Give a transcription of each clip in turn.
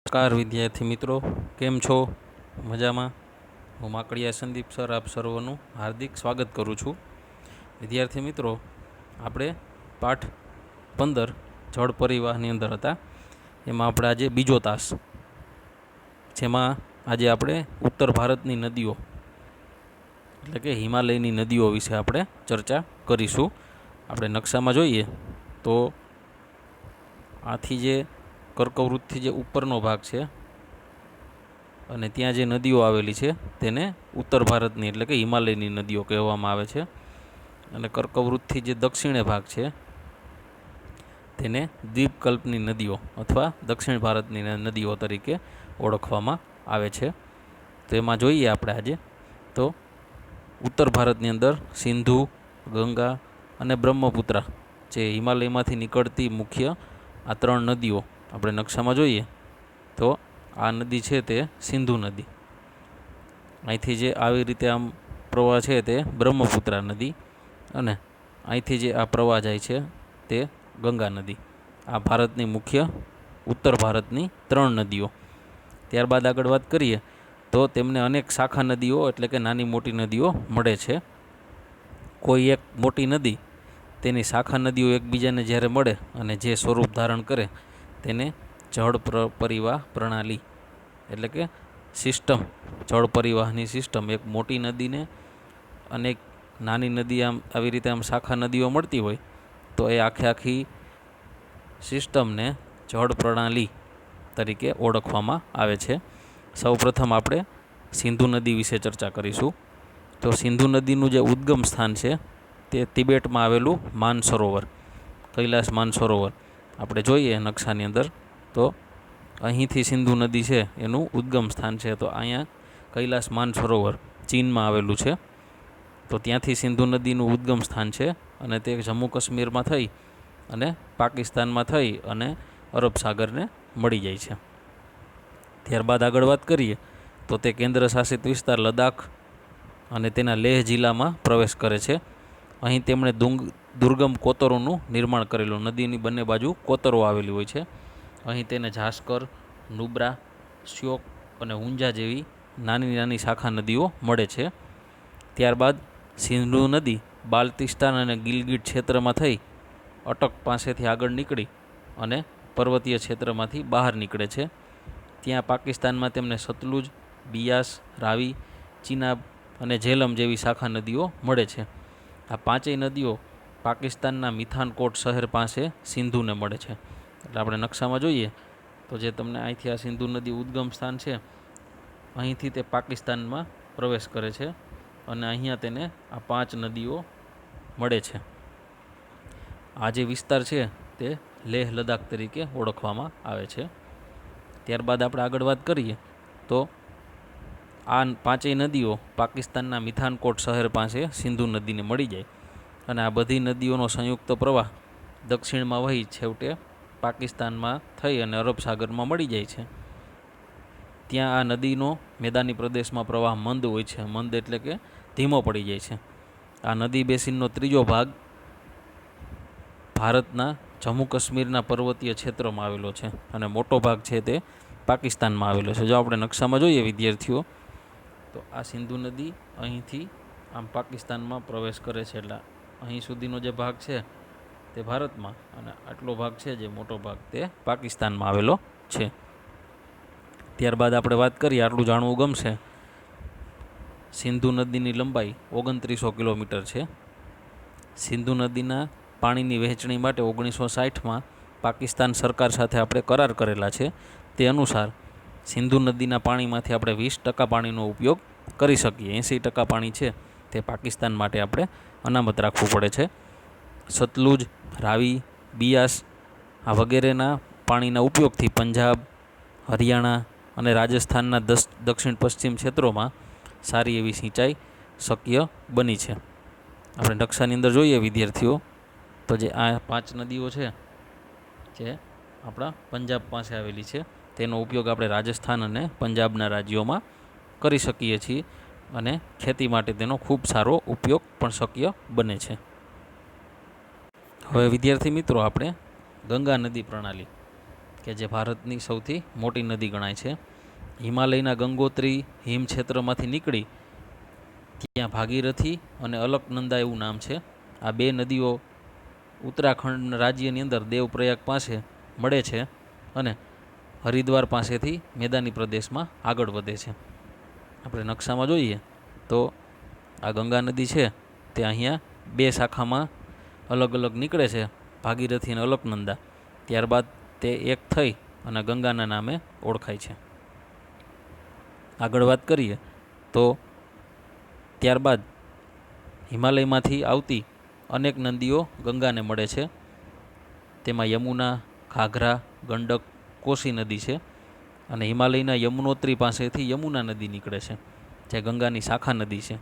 નમસ્કાર વિદ્યાર્થી મિત્રો, કેમ છો? મજામાં? હું માકડિયા સંદીપ સર આપ સર્વનું હાર્દિક સ્વાગત કરું છું. વિદ્યાર્થી મિત્રો, આપણે પાઠ 15 જળ પરિવાહની અંદર હતા. એમાં આપણે આજે બીજો તાસ, જેમાં આજે આપણે ઉત્તર ભારતની નદીઓ એટલે કે હિમાલયની નદીઓ વિશે આપણે ચર્ચા કરીશું. આપણે નકશામાં જોઈએ તો આથી જે કર્કવૃતથી જે ઉપરનો ભાગ છે અને ત્યાં જે નદીઓ આવેલી છે તેને ઉત્તર ભારતની એટલે કે હિમાલયની નદીઓ કહેવામાં આવે છે. અને કર્કવૃતથી જે દક્ષિણે ભાગ છે તેને દ્વીપકલ્પની નદીઓ અથવા દક્ષિણ ભારતની નદીઓ તરીકે ઓળખવામાં આવે છે. તો એમાં જોઈએ આપણે આજે તો ઉત્તર ભારતની અંદર સિંધુ, ગંગા અને બ્રહ્મપુત્રા જે હિમાલયમાંથી નીકળતી મુખ્ય આ ત્રણ નદીઓ આપણે નકશામાં જોઈએ તો આ નદી છે તે સિંધુ નદી. અહીંથી જે આવી રીતે આમ પ્રવાહ છે તે બ્રહ્મપુત્રા નદી, અને અહીંથી જે આ પ્રવાહ જાય છે તે ગંગા નદી. આ ભારતની મુખ્ય ઉત્તર ભારતની ત્રણ નદીઓ. ત્યારબાદ આગળ વાત કરીએ તો તેમને અનેક શાખા નદીઓ એટલે કે નાની મોટી નદીઓ મળે છે. કોઈ એક મોટી નદી તેની શાખા નદીઓ એકબીજાને જ્યારે મળે અને જે સ્વરૂપ ધારણ કરે તેને જળ પરિવાહ પ્રણાલી એટલે કે સિસ્ટમ, જળ પરિવાહની સિસ્ટમ. એક મોટી નદીને અનેક નાની નદી આમ આવી રીતે આમ શાખા નદીઓ મળતી હોય તો એ આખી સિસ્ટમને જળ પ્રણાલી તરીકે ઓળખવામાં આવે છે. સૌ પ્રથમ આપણે સિંધુ નદી વિશે ચર્ચા કરીશું. તો સિંધુ નદીનું જે ઉદ્ગમ સ્થાન છે તે તિબેટમાં આવેલું માનસરોવર, કૈલાસ માનસરોવર આપણે જોઈએ નકશાની અંદર તો અહીંથી સિંધુ નદી છે એનું ઉદ્ગમ સ્થાન છે. તો અહીંયા કૈલાસ માનસરોવર ચીનમાં આવેલું છે. તો ત્યાંથી સિંધુ નદીનું ઉદ્ગમ સ્થાન છે અને તે જમ્મુ કાશ્મીરમાં થઈ અને પાકિસ્તાનમાં થઈ અને અરબ સાગરને મળી જાય છે. ત્યારબાદ આગળ વાત કરીએ તો તે કેન્દ્ર શાસિત વિસ્તાર લદ્દાખ અને તેના લેહ જિલ્લામાં પ્રવેશ કરે છે. અહીં તેમણે દુર્ગમ કોતરોનું નિર્માણ કરેલું. નદીની બંને બાજુ કોતરો આવેલી હોય છે. અહીં તેને જાસ્કર, નુબ્રા, શ્યોક અને ઊંઝા જેવી નાની નાની શાખા નદીઓ મળે છે. ત્યારબાદ સિંધુ નદી બાલ્ટિસ્તાન અને ગિલગિટ ક્ષેત્રમાં થઈ અટક પાસેથી આગળ નીકળી અને પર્વતીય ક્ષેત્રમાંથી બહાર નીકળે છે. ત્યાં પાકિસ્તાનમાં તેમને સતલુજ, બિયાસ, રાવી, ચિનાબ અને ઝેલમ જેવી શાખા નદીઓ મળે છે. આ પાંચેય નદીઓ પાકિસ્તાનના મિથાનકોટ શહેર પાસે સિંધુને મળે છે. એટલે આપણે નકશામાં જોઈએ તો જે તમને અહીંથી આ સિંધુ નદી ઉદ્ગમ સ્થાન છે અહીંથી તે પાકિસ્તાનમાં પ્રવેશ કરે છે અને અહીંયા તેને આ પાંચ નદીઓ મળે છે. આ જે વિસ્તાર છે તે લેહ લદ્દાખ તરીકે ઓળખવામાં આવે છે. ત્યારબાદ આપણે આગળ વાત કરીએ તો આ પાંચેય નદીઓ પાકિસ્તાનના મિથાનકોટ શહેર પાસે સિંધુ નદીને મળી જાય અને આ બધી નદીઓનો સંયુક્ત પ્રવાહ દક્ષિણમાં વહી છેવટે પાકિસ્તાનમાં થઈ અને અરબ સાગરમાં મળી જાય છે. ત્યાં આ નદીનો મેદાની પ્રદેશમાં પ્રવાહ મંદ હોય છે. મંદ એટલે કે ધીમો પડી જાય છે. આ નદી બેસિનનો ત્રીજો ભાગ ભારતના જમ્મુ કાશ્મીરના પર્વતીય ક્ષેત્રમાં આવેલો છે અને મોટો ભાગ છે તે પાકિસ્તાનમાં આવેલો છે. જો આપણે નકશામાં જોઈએ વિદ્યાર્થીઓ તો આ સિંધુ નદી અહીંથી આમ પાકિસ્તાનમાં પ્રવેશ કરે છે. એટલે અહીં સુધીનો જે ભાગ છે તે ભારતમાં અને આટલો ભાગ છે જે મોટો ભાગ તે પાકિસ્તાનમાં આવેલો છે. ત્યારબાદ આપણે વાત કરીએ, આટલું જાણવું ગમશે, સિંધુ નદીની લંબાઈ 2900 કિલોમીટર છે. સિંધુ નદીના પાણીની વહેંચણી માટે 1960માં પાકિસ્તાન સરકાર સાથે આપણે કરાર કરેલા છે. તે અનુસાર સિંધુ નદીના પાણીમાંથી આપણે 20% પાણીનો ઉપયોગ કરી શકીએ. 80% પાણી છે તે પાકિસ્તાન માટે આપણે અનામત રાખવું પડે છે. સતલુજ, રાવી, બિયાસ આ વગેરેના પાણીના ઉપયોગથી પંજાબ, હરિયાણા અને રાજસ્થાનના દક્ષિણ પશ્ચિમ ક્ષેત્રોમાં સારી એવી સિંચાઈ શક્ય બની છે. આપણે નકશાની અંદર જોઈએ વિદ્યાર્થીઓ તો જે આ પાંચ નદીઓ છે જે આપણા પંજાબ પાસે આવેલી છે તેનો ઉપયોગ આપણે રાજસ્થાન અને પંજાબના રાજ્યોમાં કરી શકીએ છીએ અને ખેતી માટે તેનો ખૂબ સારો ઉપયોગ પણ શક્ય બને છે. હવે વિદ્યાર્થી મિત્રો આપણે ગંગા નદી પ્રણાલી કે જે ભારતની સૌથી મોટી નદી ગણાય છે. હિમાલયના ગંગોત્રી હિમ ક્ષેત્રમાંથી નીકળી ત્યાં ભાગીરથી અને અલકનંદા એવું નામ છે. આ બે નદીઓ ઉત્તરાખંડ રાજ્યની અંદર દેવપ્રયાગ પાસે મળે છે અને હરિદ્વાર પાસેથી મેદાની પ્રદેશમાં આગળ વધે છે. આપણે નકશામાં જોઈએ તો આ ગંગા નદી છે તે અહીંયા બે શાખામાં અલગ અલગ નીકળે છે, ભાગીરથી અને અલકનંદા. ત્યારબાદ તે એક થઈ અને ગંગાના નામે ઓળખાય છે. આગળ વાત કરીએ તો ત્યારબાદ હિમાલયમાંથી આવતી અનેક નદીઓ ગંગાને મળે છે. તેમાં યમુના, ઘાઘરા, ગંડક, કોસી નદી છે અને હિમાલયના યમુનોત્રી પાસેથી યમુના નદી નીકળે છે, જે ગંગાની શાખા નદી છે.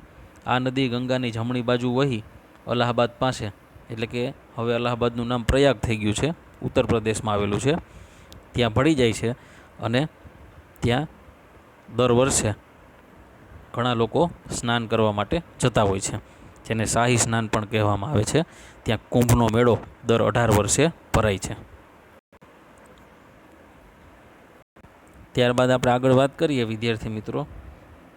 આ નદી ગંગાની જમણી બાજુ વહી અલ્હાબાદ પાસે, એટલે કે હવે અલ્હાબાદનું નામ પ્રયાગ થઈ ગયું છે, ઉત્તર પ્રદેશમાં આવેલું છે, ત્યાં ભળી જાય છે અને ત્યાં દર વર્ષે ઘણા લોકો સ્નાન કરવા માટે જતા હોય છે, જેને શાહી સ્નાન પણ કહેવામાં આવે છે. ત્યાં કુંભનો મેળો દર 18 વર્ષે ભરાય છે. ત્યારબાદ આપણે આગળ વાત કરીએ વિદ્યાર્થી મિત્રો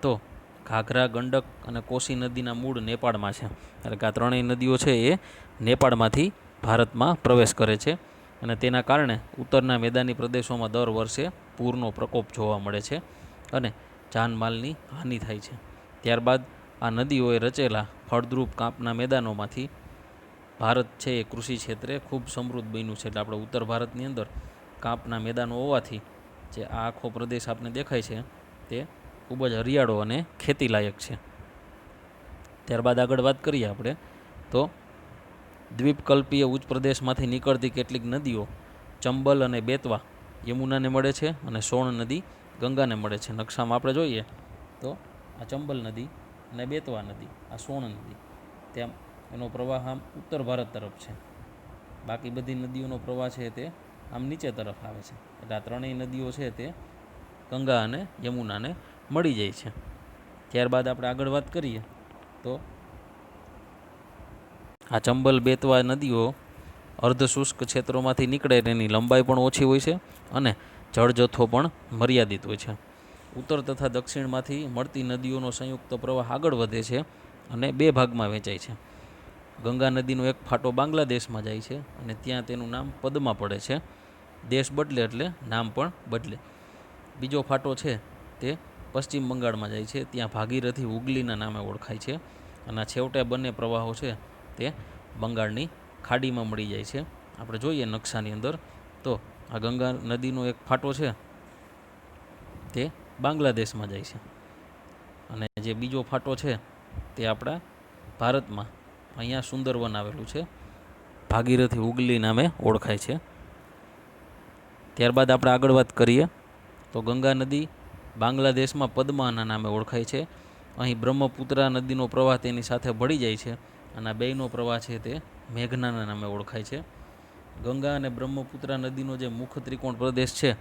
તો ઘાઘરા, ગંડક અને કોસી નદીના મૂળ નેપાળમાં છે. એટલે કે આ ત્રણેય નદીઓ છે એ નેપાળમાંથી ભારતમાં પ્રવેશ કરે છે અને તેના કારણે ઉત્તરના મેદાની પ્રદેશોમાં દર વર્ષે પૂરનો પ્રકોપ જોવા મળે છે અને જાનમાલની હાનિ થાય છે. ત્યારબાદ આ નદીઓએ રચેલા ફળદ્રુપ કાંપના મેદાનોમાંથી ભારત છે એ કૃષિ ક્ષેત્રે ખૂબ સમૃદ્ધ બન્યું છે. એટલે આપણે ઉત્તર ભારતની અંદર કાંપના મેદાનો હોવાથી જે આ આખો પ્રદેશ આપને દેખાય છે તે ખૂબ જ હરિયાળો અને ખેતીલાયક છે. ત્યારબાદ આગળ વાત કરીએ આપણે તો દ્વીપકલ્પીય ઉચ્ચ પ્રદેશમાંથી નીકળતી કેટલીક નદીઓ ચંબલ અને બેતવા યમુનાને મળે છે અને સોણ નદી ગંગાને મળે છે. નકશામાં આપણે જોઈએ તો આ ચંબલ નદી અને બેતવા નદી, આ સોણ નદી, ત્યાં એનો પ્રવાહ આમ ઉત્તર ભારત તરફ છે. બાકી બધી નદીઓનો પ્રવાહ છે તે આમ નીચે તરફ આવે છે. એટલે આ ત્રણેય નદીઓ છે તે ગંગા અને યમુનાને મળી જાય છે. ત્યારબાદ આપણે આગળ વાત કરીએ તો આ ચંબલ બેતવા નદીઓ અર્ધશુષ્ક ક્ષેત્રોમાંથી નીકળે તેની લંબાઈ પણ ઓછી હોય છે અને જળજથ્થો પણ મર્યાદિત હોય છે. ઉત્તર તથા દક્ષિણમાંથી મળતી નદીઓનો સંયુક્ત પ્રવાહ આગળ વધે છે અને બે ભાગમાં વહેંચાય છે. ગંગા નદીનો એક ફાટો બાંગ્લાદેશમાં જાય છે અને ત્યાં તેનું નામ પદ્મા પડે છે. દેશ બદલે એટલે નામ પણ બદલે. બીજો ફાટો છે તે પશ્ચિમ બંગાળમાં જાય છે, ત્યાં ભાગીરથી હુગલીના નામે ઓળખાય છે અને છેવટે બંને પ્રવાહો છે તે બંગાળની ખાડીમાં મળી જાય છે. આપણે જોઈએ નકશાની અંદર તો આ ગંગા નદીનો એક ફાટો છે તે બાંગ્લાદેશમાં જાય છે અને જે બીજો ફાટો છે તે આપણા ભારતમાં અહીંયા સુંદરવન આવેલું છે, ભાગીરથી હુગલી નામે ઓળખાય છે. ત્યારબાદ આપણે આગળ વાત કરીએ તો ગંગા નદી બાંગ્લાદેશમાં પદ્માના નામે ઓળખાય છે. અહીં બ્રહ્મપુત્રા નદીનો પ્રવાહ તેની સાથે ભળી જાય છે અને આ બેયનો પ્રવાહ છે તે મેઘનાના નામે ઓળખાય છે. ગંગા અને બ્રહ્મપુત્રા નદીનો જે મુખ્ય ત્રિકોણ પ્રદેશ છે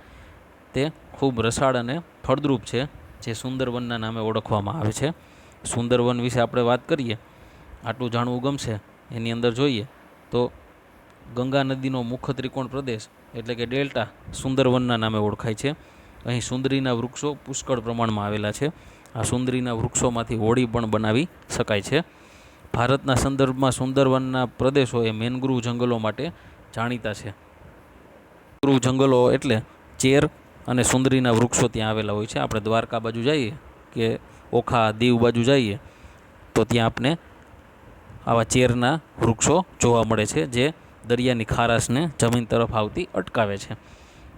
તે ખૂબ રસાળ અને ફળદ્રુપ છે, જે સુંદરવનના નામે ઓળખવામાં આવે છે. સુંદરવન વિશે આપણે વાત કરીએ, આટલું જાણવું ગમશે. એની અંદર જોઈએ તો ગંગા નદીનો મુખ્ય ત્રિકોણ પ્રદેશ એટલે કે ડેલ્ટા સુંદરવનના નામે ઓળખાય છે. અહીં સુંદરીના વૃક્ષો પુષ્કળ પ્રમાણમાં આવેલા છે. આ સુંદરીના વૃક્ષોમાંથી હોડી પણ બનાવી શકાય છે. ભારતના સંદર્ભમાં સુંદરવનના પ્રદેશો એ મેનગ્રુવ જંગલો માટે જાણીતા છે. મેનગ્રુવ જંગલો એટલે ચેર અને સુંદરીના વૃક્ષો ત્યાં આવેલા હોય છે. આપણે દ્વારકા બાજુ જઈએ કે ઓખા દીવ બાજુ જઈએ તો ત્યાં આપણે આવા ચેરના વૃક્ષો જોવા મળે છે, જે દરિયાની ખારાશને જમીન તરફ આવતી અટકાવે છે.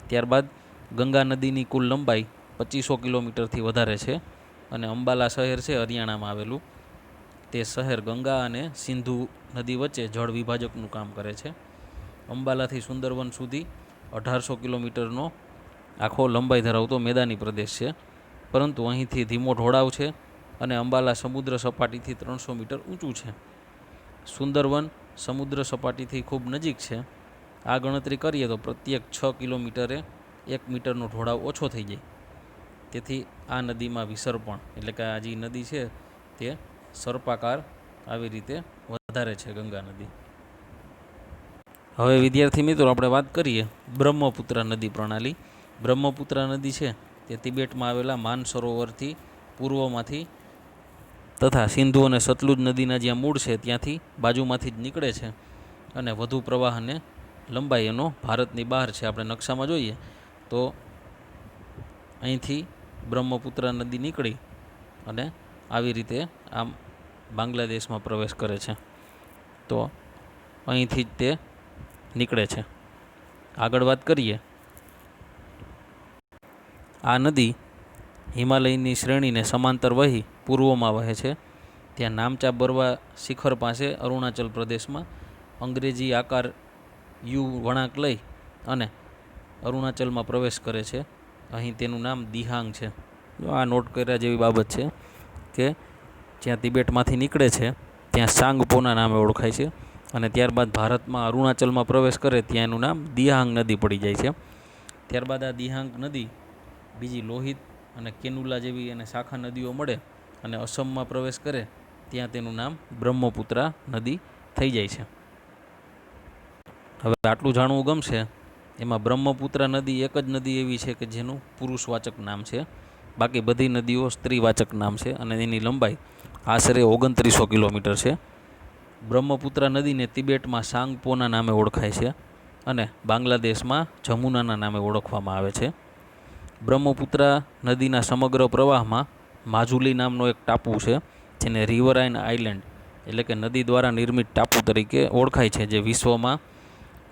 ત્યારબાદ ગંગા નદીની કુલ લંબાઈ 2500 કિલોમીટરથી વધારે છે અને અંબાલા શહેર છે હરિયાણામાં આવેલું, તે શહેર ગંગા અને સિંધુ નદી વચ્ચે જળ વિભાજકનું કામ કરે છે. અંબાલાથી સુંદરવન સુધી 1800 કિલોમીટરનો આખો લંબાઈ ધરાવતો મેદાની પ્રદેશ છે, પરંતુ અહીંથી ધીમો ઢોળાવ છે અને અંબાલા સમુદ્ર સપાટીથી 300 મીટર ઊંચું છે. સુંદરવન સમુદ્ર સપાટીથી ખૂબ નજીક છે. આ ગણતરી કરીએ તો પ્રત્યેક 6 કિલોમીટરે 1 મીટરનો ઢોળાવ ઓછો થઈ જાય. તેથી આ નદીમાં વિસર્પણ એટલે કે આ જે નદી છે તે સર્પાકાર આવી રીતે વધારે છે ગંગા નદી. હવે વિદ્યાર્થી મિત્રો આપણે વાત કરીએ બ્રહ્મપુત્ર નદી પ્રણાલી. બ્રહ્મપુત્ર નદી છે તે તિબેટમાં આવેલા માનસરોવરથી પૂર્વમાંથી તથા સિંધુ અને સતલુજ નદીના જ્યાં મૂળ છે ત્યાંથી બાજુમાંથી જ નીકળે છે અને વધુ પ્રવાહ અને લંબાઈ એનો ભારતની બહાર છે. આપણે નકશામાં જોઈએ તો અહીંથી બ્રહ્મપુત્ર નદી નીકળી અને આવી રીતે આમ બાંગ્લાદેશમાં પ્રવેશ કરે છે. તો અહીંથી જ તે નીકળે છે. આગળ વાત કરીએ, આ નદી હિમાલયની શ્રેણીને સમાંતર વહી પૂર્વમાં વહે છે. ત્યાં નામચા બરવા શિખર પાસે અરુણાચલ પ્રદેશમાં અંગ્રેજી આકાર યુ વળાંક લઈ અને અરુણાચલમાં પ્રવેશ કરે છે. અહીં તેનું નામ દિહાંગ છે. આ નોટ કર્યા જેવી બાબત છે કે જ્યાં તિબેટમાંથી નીકળે છે ત્યાં સાંગપોના નામે ઓળખાય છે અને ત્યારબાદ ભારતમાં અરુણાચલમાં પ્રવેશ કરે ત્યાં એનું નામ દિહાંગ નદી પડી જાય છે. ત્યારબાદ આ દિહાંગ નદી બીજી લોહિત અને કેનુલા જેવી અને શાખા નદીઓ મળે અને અસમમાં પ્રવેશ કરે ત્યાં તેનું નામ બ્રહ્મપુત્રા નદી થઈ જાય છે. હવે આટલું જાણવું ગમશે. એમાં બ્રહ્મપુત્રા નદી એક જ નદી એવી છે કે જેનું પુરુષવાચક નામ છે, બાકી બધી નદીઓ સ્ત્રીવાચક નામ છે અને એની લંબાઈ આશરે 2900 કિલોમીટર છે. બ્રહ્મપુત્રા નદીને તિબેટમાં સાંગપોના નામે ઓળખાય છે અને બાંગ્લાદેશમાં જમુનાના નામે ઓળખવામાં આવે છે. બ્રહ્મપુત્રા નદીના સમગ્ર પ્રવાહમાં માજુલી નામનો એક ટાપુ છે જેને રિવરાઇન આઇલેન્ડ એટલે કે નદી દ્વારા નિર્મિત ટાપુ તરીકે ઓળખાય છે, જે વિશ્વમાં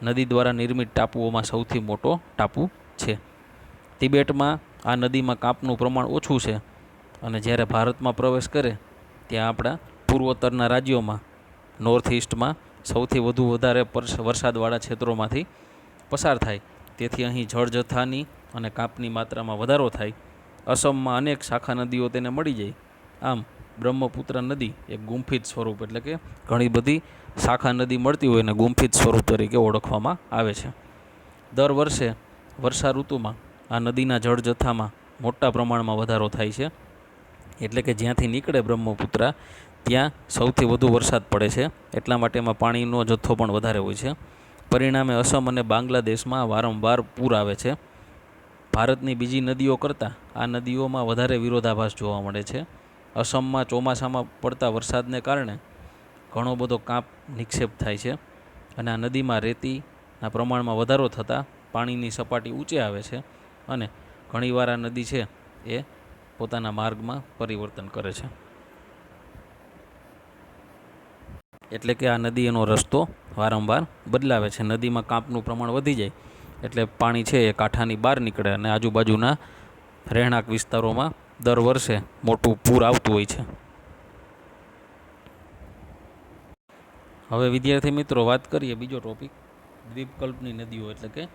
નદી દ્વારા નિર્મિત ટાપુઓમાં સૌથી મોટો ટાપુ છે. તિબેટમાં આ નદીમાં કાપનું પ્રમાણ ઓછું છે અને જ્યારે ભારતમાં પ્રવેશ કરે ત્યાં આપણા પૂર્વોત્તરના રાજ્યોમાં નોર્થ ઇસ્ટમાં સૌથી વધારે વરસાદવાળા ક્ષેત્રોમાંથી પસાર થાય. તેથી અહીં જળજથ્થાની અને કાપની માત્રામાં વધારો થાય. અસમમાં અનેક શાખા નદીઓ તેને મળી જાય. આમ બ્રહ્મપુત્ર નદી એક ગુંફિત સ્વરૂપ એટલે કે ઘણી બધી શાખા નદી મળતી હોય અને ગુંફિત સ્વરૂપ તરીકે ઓળખવામાં આવે છે. દર વર્ષે વર્ષા ઋતુમાં આ નદીના જળજથ્થામાં મોટા પ્રમાણમાં વધારો થાય છે. એટલે કે જ્યાંથી નીકળે બ્રહ્મપુત્રા ત્યાં સૌથી વધુ વરસાદ પડે છે, એટલા માટે એમાં પાણીનો જથ્થો પણ વધારે હોય છે. પરિણામે અસમ અને બાંગ્લાદેશમાં વારંવાર પૂર આવે છે. ભારતની બીજી નદીઓ કરતાં આ નદીઓમાં વધારે વિરોધાભાસ જોવા મળે છે. અસમમાં ચોમાસામાં પડતા વરસાદને કારણે ઘણો બધો કાપ નિક્ષેપ થાય છે અને આ નદીમાં રેતીના પ્રમાણમાં વધારો થતાં પાણીની સપાટી ઊંચે આવે છે અને ઘણીવાર આ નદી છે એ પોતાના માર્ગમાં પરિવર્તન કરે છે. એટલે કે આ નદી એનો રસ્તો વારંવાર બદલાવે છે. નદીમાં કાંપનું પ્રમાણ વધી જાય એટલે પાણી છે એ કાંઠાની બહાર નીકળે અને આજુબાજુના રહેણાંક વિસ્તારોમાં દર વર્ષે મોટું પૂર આવતું હોય છે. હવે વિદ્યાર્થી મિત્રો વાત કરીએ બીજો ટોપિક, દ્વીપકલ્પની નદીઓ એટલે કે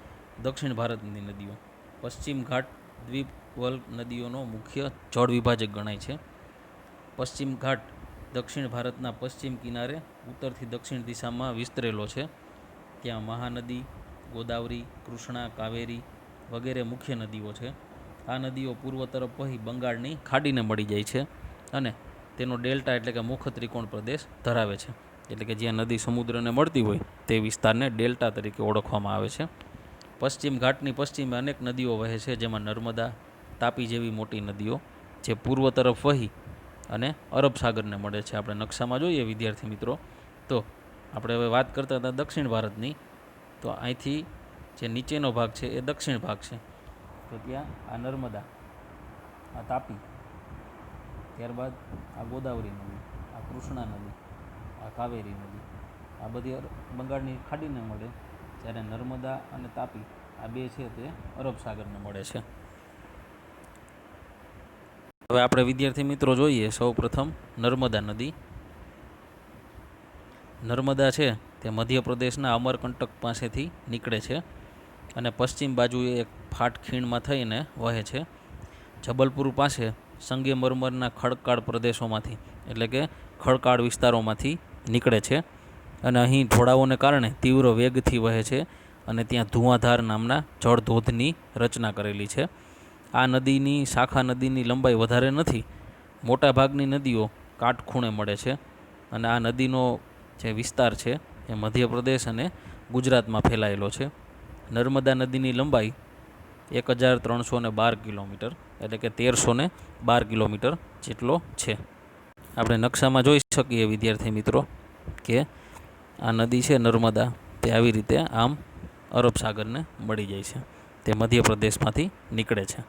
દક્ષિણ ભારતની નદીઓ. પશ્ચિમ ઘાટ દ્વીપકલ્પ નદીઓનો મુખ્ય જળ વિભાજક ગણાય છે. પશ્ચિમ ઘાટ દક્ષિણ ભારતના પશ્ચિમ કિનારે ઉત્તરથી દક્ષિણ દિશામાં વિસ્તરેલો છે. ત્યાં મહાનદી, ગોદાવરી, કૃષ્ણા, કાવેરી વગેરે મુખ્ય નદીઓ છે. આ નદીઓ પૂર્વ તરફ વહી બંગાળની ખાડીને મળી જાય છે અને તેનો ડેલ્ટા એટલે કે મુખ ત્રિકોણ પ્રદેશ ધરાવે છે. એટલે કે જ્યાં નદી સમુદ્રને મળતી હોય તે વિસ્તારને ડેલ્ટા તરીકે ઓળખવામાં આવે છે. પશ્ચિમ ઘાટની પશ્ચિમે અનેક નદીઓ વહે છે, જેમાં નર્મદા, તાપી જેવી મોટી નદીઓ જે પૂર્વ તરફ વહી અને અરબ સાગરને મળે છે. આપણે નકશામાં જોઈએ વિદ્યાર્થી મિત્રો તો આપણે હવે વાત કરતા હતા દક્ષિણ ભારતની, તો અહીંથી જે નીચેનો ભાગ છે એ દક્ષિણ ભાગ છે. તો ત્યાં આ નર્મદા, આ તાપી, ત્યારબાદ આ ગોદાવરી નદી, આ કૃષ્ણા નદી, આ કાવેરી નદી, આ બધી બંગાળની ખાડીને મળે, જ્યારે નર્મદા અને તાપી આ બે છે તે અરબ સાગરને મળે છે. હવે આપણે વિદ્યાર્થી મિત્રો જોઈએ સૌ પ્રથમ નર્મદા નદી. નર્મદા છે તે મધ્યપ્રદેશના અમરકંટક પાસેથી નીકળે છે અને પશ્ચિમ બાજુએ એક ફાટ ખીણમાં થઈને વહે છે. જબલપુર પાસે સંગેમરમરના ખડકાળ પ્રદેશોમાંથી એટલે કે ખડકાળ વિસ્તારોમાંથી નીકળે છે અને અહીં ઢોળાવોને કારણે તીવ્ર વેગથી વહે છે અને ત્યાં ધુઆધાર નામના જળધોધની રચના કરેલી છે. આ નદીની શાખા નદીની લંબાઈ વધારે નથી. મોટાભાગની નદીઓ કાટખૂણે મળે છે અને આ નદીનો જે વિસ્તાર છે એ મધ્યપ્રદેશ અને ગુજરાતમાં ફેલાયેલો છે. નર્મદા નદીની લંબાઈ 1312 કિલોમીટર એટલે કે 1312 કિલોમીટર જેટલો છે. આપણે નકશામાં જોઈ શકીએ વિદ્યાર્થી મિત્રો કે આ નદી છે નર્મદા, તે આવી રીતે આમ અરબ સાગરને મળી જાય છે. તે મધ્યપ્રદેશમાંથી નીકળે છે.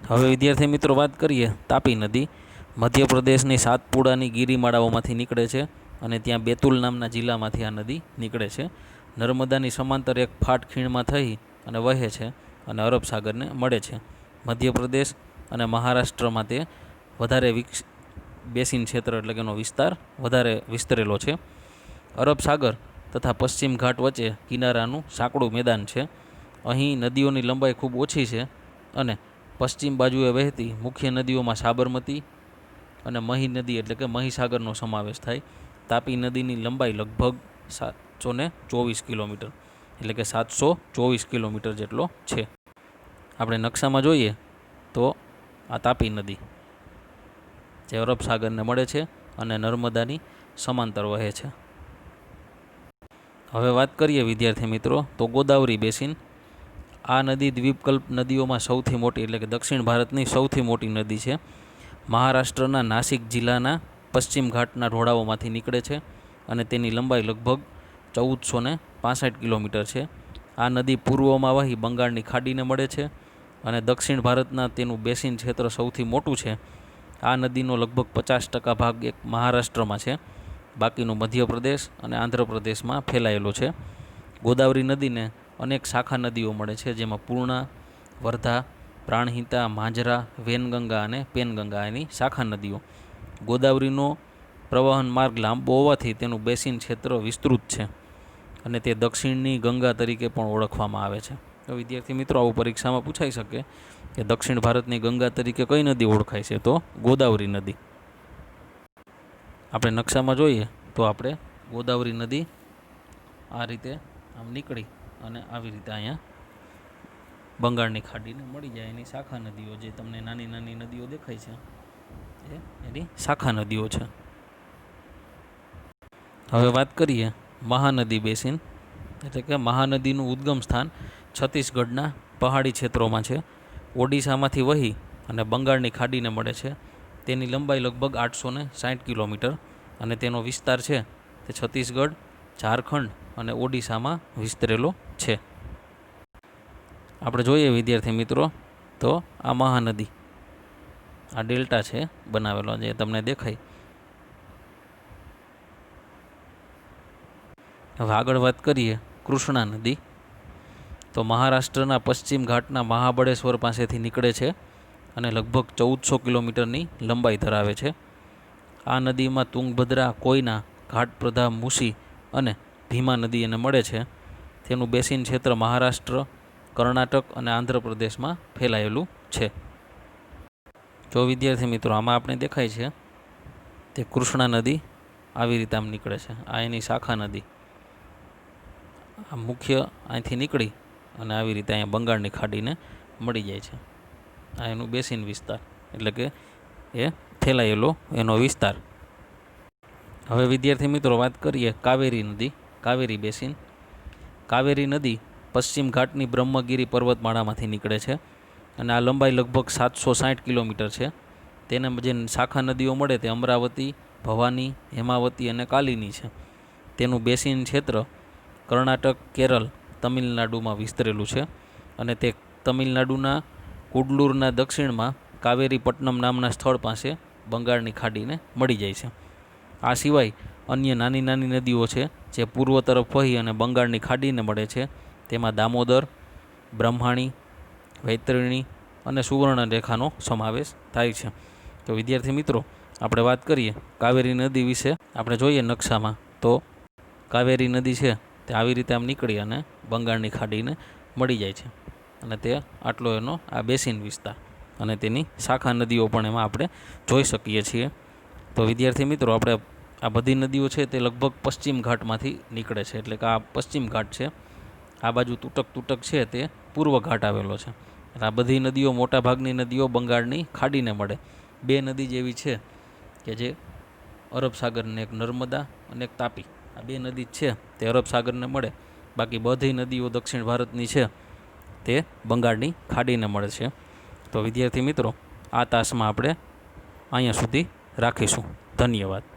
હવે વિદ્યાર્થી મિત્રો વાત કરીએ તાપી નદી. મધ્યપ્રદેશની સાતપુડાની ગિરિમાળાઓમાંથી નીકળે છે અને ત્યાં બેતુલ નામના જિલ્લામાંથી આ નદી નીકળે છે. નર્મદાની સમાંતર એક ફાટ ખીણમાં થઈ અને વહે છે અને અરબ સાગરને મળે છે. મધ્યપ્રદેશ અને મહારાષ્ટ્રમાં તે વધારે બેસિન ક્ષેત્ર એટલે કે એનો વિસ્તાર વધારે વિસ્તરેલો છે. અરબ સાગર તથા પશ્ચિમ ઘાટ વચ્ચે કિનારાનું સાંકડું મેદાન છે. અહીં નદીઓની લંબાઈ ખૂબ ઓછી છે અને પશ્ચિમ બાજુએ વહેતી મુખ્ય નદીઓમાં સાબરમતી અને મહી નદી એટલે કે મહીસાગરનો સમાવેશ થાય. તાપી નદીની લંબાઈ લગભગ 724 કિલોમીટર એટલે કે 724 કિલોમીટર જેટલો છે. આપણે નકશામાં જોઈએ તો આ તાપી નદી જે અરબ સાગરને મળે છે અને નર્મદાની સમાંતર વહે છે. હવે વાત કરીએ વિદ્યાર્થી મિત્રો તો ગોદાવરી બેસિન. આ નદી દ્વીપકલ્પ નદીઓમાં સૌથી મોટી એટલે કે દક્ષિણ ભારતની સૌથી મોટી નદી છે. મહારાષ્ટ્રના નાસિક જિલ્લાના પશ્ચિમ ઘાટના ઢોળાવોમાંથી નીકળે છે અને તેની લંબાઈ લગભગ 1465 કિલોમીટર છે. આ નદી પૂર્વમાં વહી બંગાળની ખાડીને મળે છે અને દક્ષિણ ભારતના તેનું બેસિન ક્ષેત્ર સૌથી મોટું છે. આ નદીનો લગભગ 50% ભાગ એક મહારાષ્ટ્રમાં છે, બાકીનું મધ્યપ્રદેશ અને આંધ્રપ્રદેશમાં ફેલાયેલો છે. ગોદાવરી નદીને અનેક શાખા નદીઓ મળે છે, જેમાં પૂર્ણા, વર્ધા, પ્રાણહિતા, માંજરા, વેનગંગા અને પેનગંગા એની શાખા નદીઓ. ગોદાવરીનો પ્રવહન માર્ગ લાંબો હોવાથી તેનું બેસિન ક્ષેત્ર વિસ્તૃત છે અને તે દક્ષિણની ગંગા તરીકે પણ ઓળખવામાં આવે છે. તો વિદ્યાર્થી મિત્રો આવું પરીક્ષામાં પૂછાઈ શકે કે દક્ષિણ ભારતની ગંગા તરીકે કઈ નદી ઓળખાય છે? તો ગોદાવરી નદી. આપણે નકશામાં જોઈએ તો આપણે ગોદાવરી નદી આ રીતે આમ નીકળી અને આવી રીતે અહીંયા બંગાળની ખાડીને મળી જાય. એની શાખા નદીઓ જે તમને નાની નાની નદીઓ દેખાય છે એ એની શાખા નદીઓ છે. હવે વાત કરીએ મહાનદી બેસિન એટલે કે મહાનદીનું ઉદ્ગમ સ્થાન છત્તીસગઢના પહાડી ક્ષેત્રોમાં છે. ઓડિશામાંથી વહી અને બંગાળની ખાડીને મળે છે. તેની લંબાઈ લગભગ 860 કિલોમીટર અને તેનો વિસ્તાર છે તે છત્તીસગઢ, ઝારખંડ અને ઓડિશામાં વિસ્તરેલો છે. આપણે જોઈએ વિદ્યાર્થી મિત્રો તો આ મહાનદી આ ડેલ્ટા છે બનાવેલો જે તમને દેખાય. હવે આગળ વાત કરીએ કૃષ્ણા નદી. તો મહારાષ્ટ્રના પશ્ચિમ ઘાટના મહાબળેશ્વર પાસેથી નીકળે છે અને લગભગ 1400 કિલોમીટરની લંબાઈ ધરાવે છે. આ નદીમાં તુંગભદ્રા, કોયના, ઘાટપ્રધા, મુસી અને ભીમા નદી એને મળે છે. તેનું બેસિન ક્ષેત્ર મહારાષ્ટ્ર, કર્ણાટક અને આંધ્રપ્રદેશમાં ફેલાયેલું છે. જો વિદ્યાર્થી મિત્રો આમાં આપણે દેખાય છે તે કૃષ્ણા નદી આવી રીતે આમ નીકળે છે. આ એની શાખા નદી આ મુખ્ય અહીંથી નીકળી અને આવી રીતે અહીંયા બંગાળની ખાડીને મળી જાય છે. આ એનું બેસિન વિસ્તાર એટલે કે એ ફેલાયેલો એનો વિસ્તાર. હવે વિદ્યાર્થી મિત્રો વાત કરીએ કાવેરી નદી, કાવેરી બેસિન. કાવેરી નદી પશ્ચિમ ઘાટની બ્રહ્મગીરી પર્વતમાળામાંથી નીકળે છે અને આ લંબાઈ લગભગ 760 કિલોમીટર છે. તેને જે શાખા નદીઓ મળે તે અમરાવતી, ભવાની, હેમાવતી અને કાલિની છે. તેનું બેસિન ક્ષેત્ર કર્ણાટક, કેરળ, તમિલનાડુમાં વિસ્તરેલું છે અને તે તમિલનાડુના કુડલુરના દક્ષિણમાં કાવેરીપટ્ટનમ નામના સ્થળ પાસે બંગાળની ખાડીને મળી જાય છે. આ સિવાય અન્ય નાની નાની નદીઓ છે જે પૂર્વ તરફ વહી અને બંગાળની ખાડીને મળે છે. તેમાં દામોદર, બ્રહ્માણી, વૈતરણી અને સુવર્ણરેખાનો સમાવેશ થાય છે. તો વિદ્યાર્થી મિત્રો આપણે વાત કરીએ કાવેરી નદી વિશે. આપણે જોઈએ નકશામાં તો કાવેરી નદી છે તે આવી રીતે આમ નીકળી અને બંગાળની ખાડીને મળી જાય છે અને તે આટલો એનો આ બેસિન વિસ્તાર અને તેની શાખા નદીઓ પણ એમાં આપણે જોઈ શકીએ છીએ. તો વિદ્યાર્થી મિત્રો આપણે આ બધી નદીઓ છે તે લગભગ પશ્ચિમ ઘાટમાંથી નીકળે છે એટલે કે આ પશ્ચિમ ઘાટ છે. આ બાજુ તૂટક તૂટક છે તે પૂર્વ ઘાટ આવેલો છે. આ બધી નદીઓ મોટાભાગની નદીઓ બંગાળની ખાડીને મળે. બે નદી જેવી છે કે જે અરબ સાગરને, એક નર્મદા અને એક તાપી, આ બે નદી જ છે તે અરબ સાગરને મળે, બાકી બધી નદીઓ દક્ષિણ ભારતની છે તે બંગાળની ખાડીને મળે છે. તો વિદ્યાર્થી મિત્રો, આ તાસમાં આપણે અહીંયા સુધી રાખીશું. ધન્યવાદ.